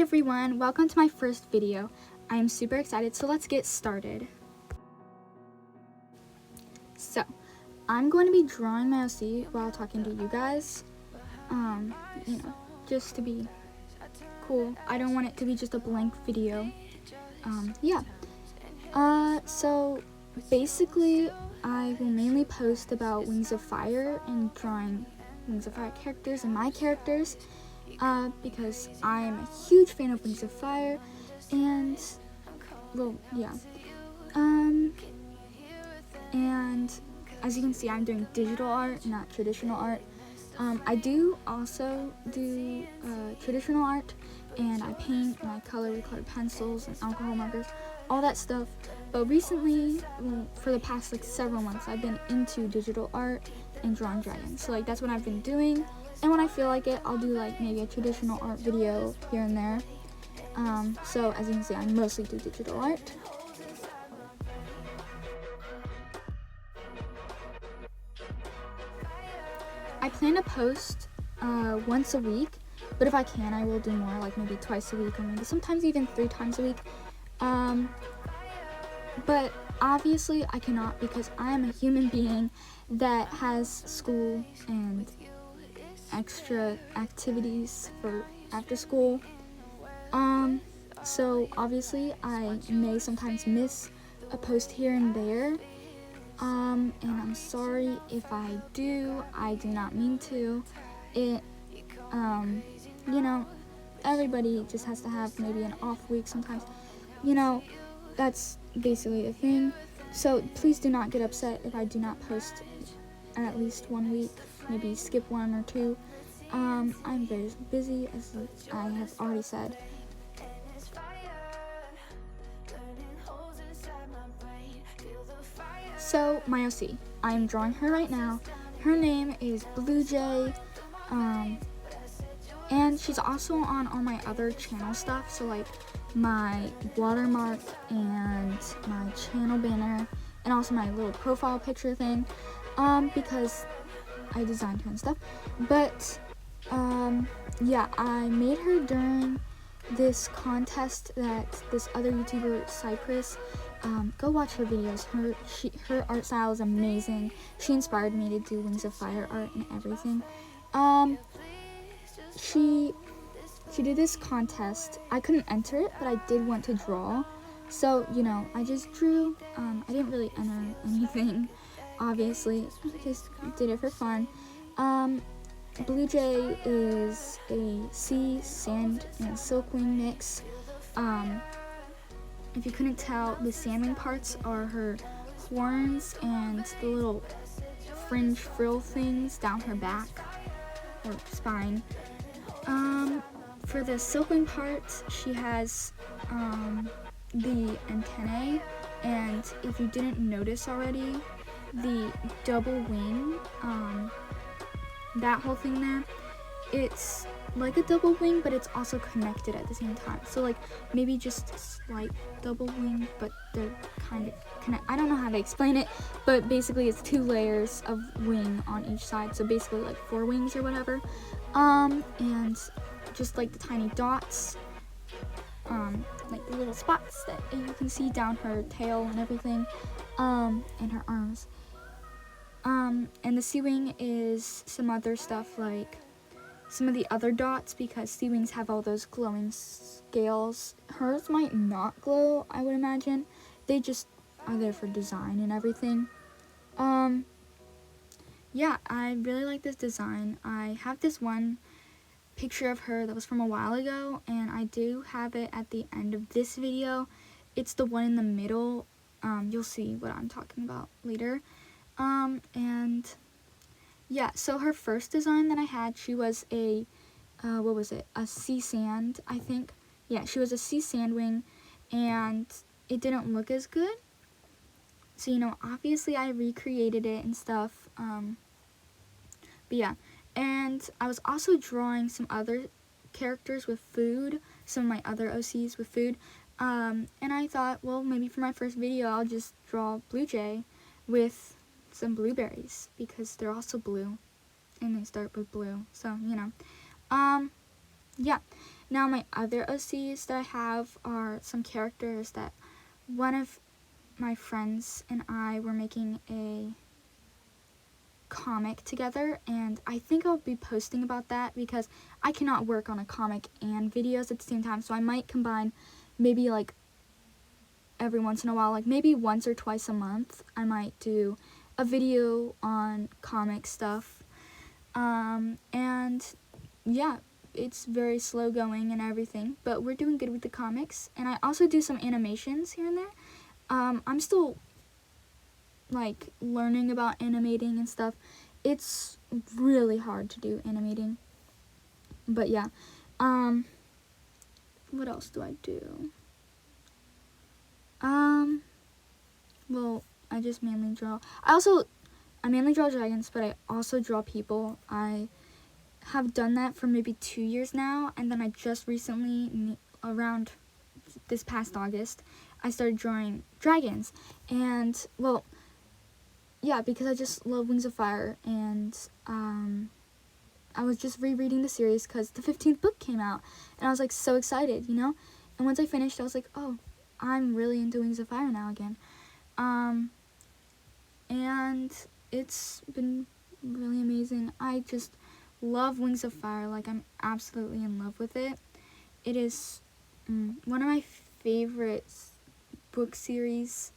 everyone, welcome to my first video. I am super excited, so let's get started. So, I'm going to be drawing my OC while talking to you guys, just to be cool. I don't want it to be just a blank video. So basically, I will mainly post about Wings of Fire and drawing Wings of Fire characters and my characters, because I'm a huge fan of Wings of Fire, and, and as you can see, I'm doing digital art, not traditional art. I do also do traditional art, and I paint and I color with colored pencils and alcohol markers, all that stuff. But recently, for the past several months, I've been into digital art and drawing dragons. So that's what I've been doing. And when I feel like it, I'll do maybe a traditional art video here and there. So as you can see, I mostly do digital art. I plan to post once a week, but if I can, I will do more, maybe twice a week, or maybe sometimes even 3 times a week. But obviously I cannot, because I am a human being that has school and extra activities for after school. So obviously I may sometimes miss a post here and there. And I'm sorry if I do. I do not mean to. Everybody just has to have maybe an off week sometimes. That's basically a thing. So please do not get upset if I do not post at least 1 week, maybe skip 1 or 2. I'm very busy, as I have already said. So, my OC. I am drawing her right now. Her name is Blue Jay, and she's also on all my other channel stuff, so my watermark and my channel banner, and also my little profile picture thing, because I designed her and stuff. But, I made her during this contest that this other YouTuber, Cypress, go watch her videos. Her art style is amazing. She inspired me to do Wings of Fire art and everything. She did this contest. I couldn't enter it, but I did want to draw. So, I just drew. I didn't really enter anything, obviously. I just did it for fun. Blue Jay is a sea, sand, and silkwing mix. If you couldn't tell, the sandwing parts are her horns and the little fringe frill things down her back or spine. For the silkwing part, she has the antennae, and if you didn't notice already, the double wing, that whole thing there, it's like a double wing, but it's also connected at the same time. So maybe just a slight double wing, but they're kind of connected. I don't know how to explain it, but basically it's 2 layers of wing on each side. So basically 4 wings or whatever. And just the tiny dots, the little spots that you can see down her tail and everything, and her arms. And the sea wing is some other stuff, some of the other dots, because sea wings have all those glowing scales. Hers might not glow, I would imagine. They just are there for design and everything. I really like this design. I have this one picture of her that was from a while ago, and I do have it at the end of this video. It's the one in the middle. You'll see what I'm talking about later. So her first design that I had, she was a sea sand, I think. Yeah, she was a sea sandwing, and it didn't look as good. So, obviously I recreated it and stuff. And I was also drawing some other characters with food, some of my other OCs with food. And I thought, well, maybe for my first video, I'll just draw Blue Jay with some blueberries, because they're also blue and they start with blue. So, Now my other OCs that I have are some characters that one of my friends and I were making a comic together, and I think I'll be posting about that because I cannot work on a comic and videos at the same time, so I might combine maybe like every once in a while, like maybe once or twice a month I might do a video on comic stuff. And yeah, it's very slow going and everything, but we're doing good with the comics. And I also do some animations here and there. I'm still like learning about animating and stuff. It's really hard to do animating, but yeah. What else do I do? Well, I just mainly draw. I mainly draw dragons, but I also draw people. I have done that for maybe 2 years now, and then I just recently, around this past August, I started drawing dragons. And well, yeah, because I just love Wings of Fire, and I was just rereading the series because the 15th book came out, and I was like so excited, you know. And once I finished, I was like, oh, I'm really into Wings of Fire now again. And it's been really amazing. I just love Wings of Fire. Like, I'm absolutely in love with it. It is one of my favorite book series.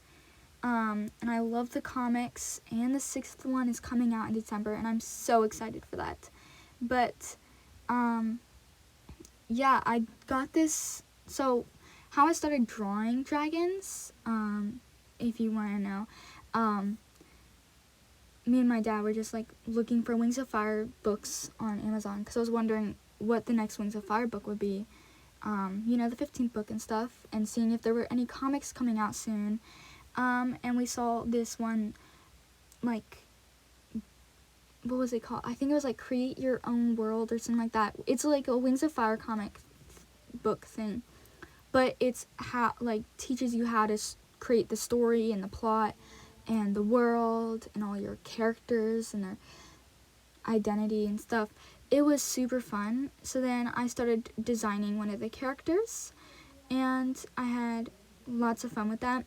And I love the comics, and the 6th one is coming out in December, and I'm so excited for that. But yeah, I got this. So how I started drawing dragons, if you want to know, me and my dad were just like looking for Wings of Fire books on Amazon because I was wondering what the next Wings of Fire book would be, you know, the 15th book and stuff, and seeing if there were any comics coming out soon. And we saw this one, like, what was it called? I think it was like Create Your Own World or something like that. It's like a Wings of Fire comic book thing, but it's how, like, teaches you how to create the story and the plot and the world and all your characters and their identity and stuff. It was super fun. So then I started designing one of the characters, and I had lots of fun with that.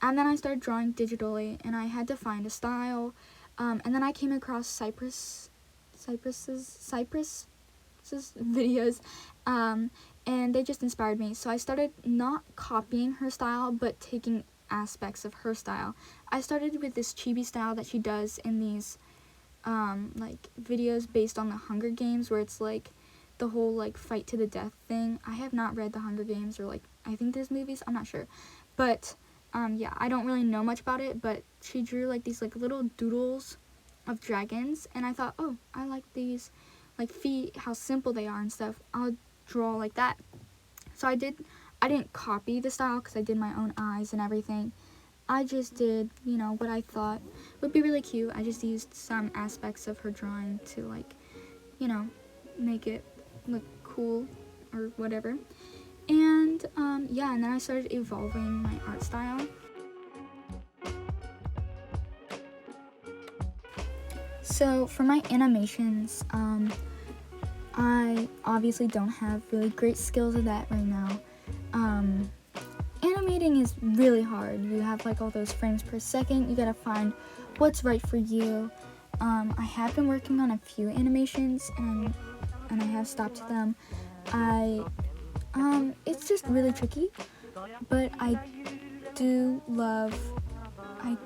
And then I started drawing digitally, and I had to find a style. And then I came across Cypress's videos, and they just inspired me. So I started not copying her style, but taking aspects of her style. I started with this chibi style that she does in these like videos based on the Hunger Games, where it's like the whole like fight to the death thing. I have not read the Hunger Games, or like I think there's movies, I'm not sure, but yeah, I don't really know much about it, but she drew like these like little doodles of dragons, and I thought, oh, I like these like feet, how simple they are and stuff. I'll draw like that. So I didn't copy the style because I did my own eyes and everything. I just did, you know, what I thought would be really cute. I just used some aspects of her drawing to, like, you know, make it look cool or whatever. And yeah, and then I started evolving my art style. So for my animations, I obviously don't have really great skills of that right now. Animating is really hard. You have like all those frames per second. You gotta find what's right for you. I have been working on a few animations, and I have stopped them. It's just really tricky, but I do love. Oh my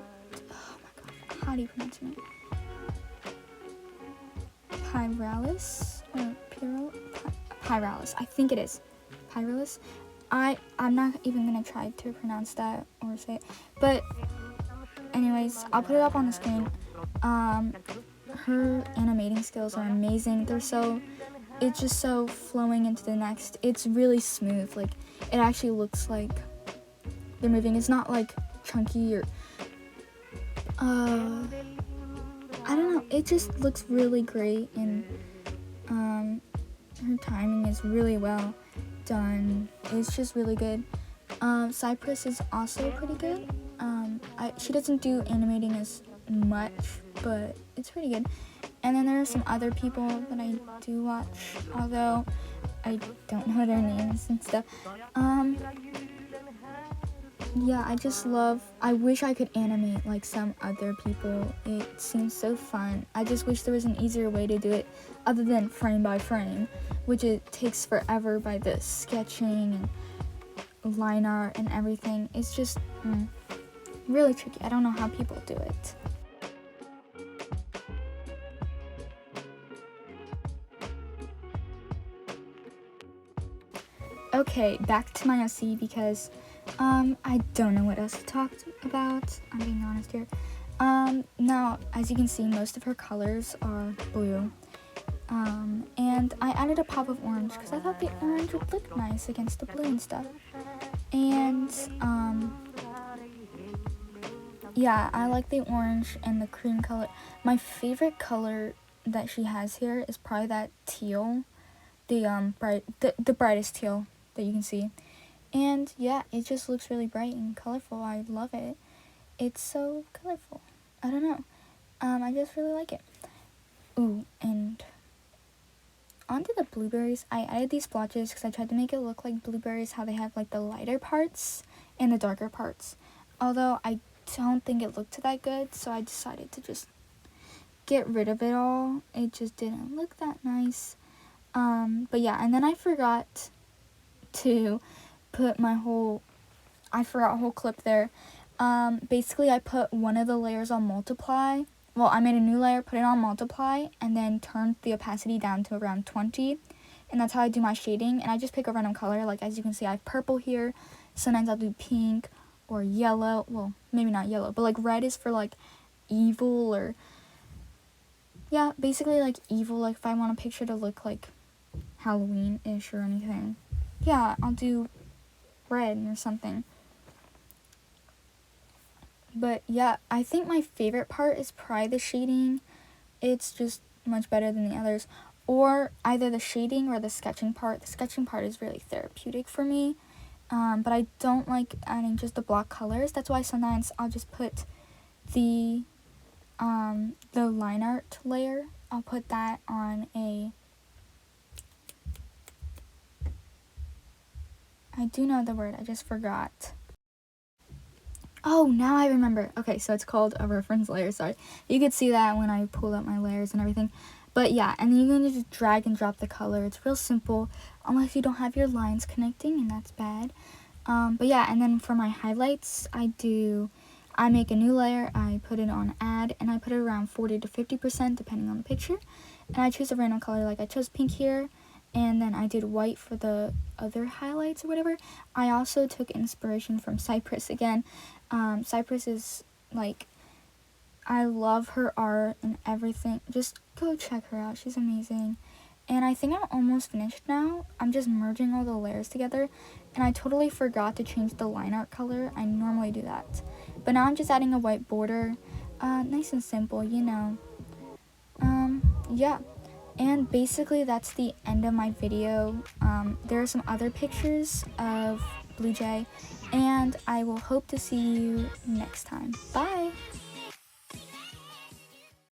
god, how do you pronounce it? Pyralis. I think it is Pyralis. I'm not even gonna try to pronounce that or say it, but anyways, I'll put it up on the screen. Her animating skills are amazing. It's just so flowing into the next. It's really smooth. Like, it actually looks like they're moving. It's not like chunky or I don't know. It just looks really great, and her timing is really well done. It's just really good. Cypress is also pretty good. She doesn't do animating as much, but it's pretty good. And then there are some other people that I do watch, although I don't know their names and stuff. Yeah, I wish I could animate like some other people. It seems so fun. I just wish there was an easier way to do it other than frame by frame, which it takes forever by the sketching and line art and everything. It's just really tricky. I don't know how people do it. Okay, back to my OC because I don't know what else to talk about. I'm being honest here. Now, as you can see, most of her colors are blue. And I added a pop of orange because I thought the orange would look nice against the blue and stuff. And yeah, I like the orange and the cream color. My favorite color that she has here is probably that teal, the brightest teal that you can see. And yeah, it just looks really bright and colorful. I love it. It's so colorful. I don't know. I just really like it. Ooh, and onto the blueberries. I added these splotches because I tried to make it look like blueberries, how they have like the lighter parts and the darker parts. Although I don't think it looked that good, so I decided to just get rid of it all. It just didn't look that nice. But yeah, and then I forgot to put I forgot a whole clip there. Basically I put one of the layers on multiply. Well, I made a new layer, put it on multiply, and then turned the opacity down to around 20. And that's how I do my shading. And I just pick a random color. Like, as you can see, I have purple here. Sometimes I'll do pink or yellow. Well, maybe not yellow, but like red is for like evil, or yeah, basically like evil. Like if I want a picture to look like Halloween-ish or anything, yeah, I'll do red or something. But yeah, I think my favorite part is probably the shading. It's just much better than the others. Or either the shading or the sketching part. The sketching part is really therapeutic for me. But I don't like adding just the block colors. That's why sometimes I'll just put the line art layer. I'll put that on I do know the word, I just forgot. Oh, now I remember. Okay, so it's called a reference layer, sorry. You could see that when I pulled up my layers and everything. But yeah, and then you're going to just drag and drop the color. It's real simple, unless you don't have your lines connecting, and that's bad. But yeah, and then for my highlights, I make a new layer, I put it on add, and I put it around 40 to 50% depending on the picture. And I choose a random color, like I chose pink here, and then I did white for the other highlights or whatever. I also took inspiration from Cypress again. Cypress is like, I love her art and everything. Just go check her out, she's amazing. And I think I'm almost finished now. I'm just merging all the layers together, and I totally forgot to change the line art color. I normally do that, but now I'm just adding a white border. Nice and simple, you know. Yeah, and basically that's the end of my video. There are some other pictures of Blue Jay, and I will hope to see you next time. Bye!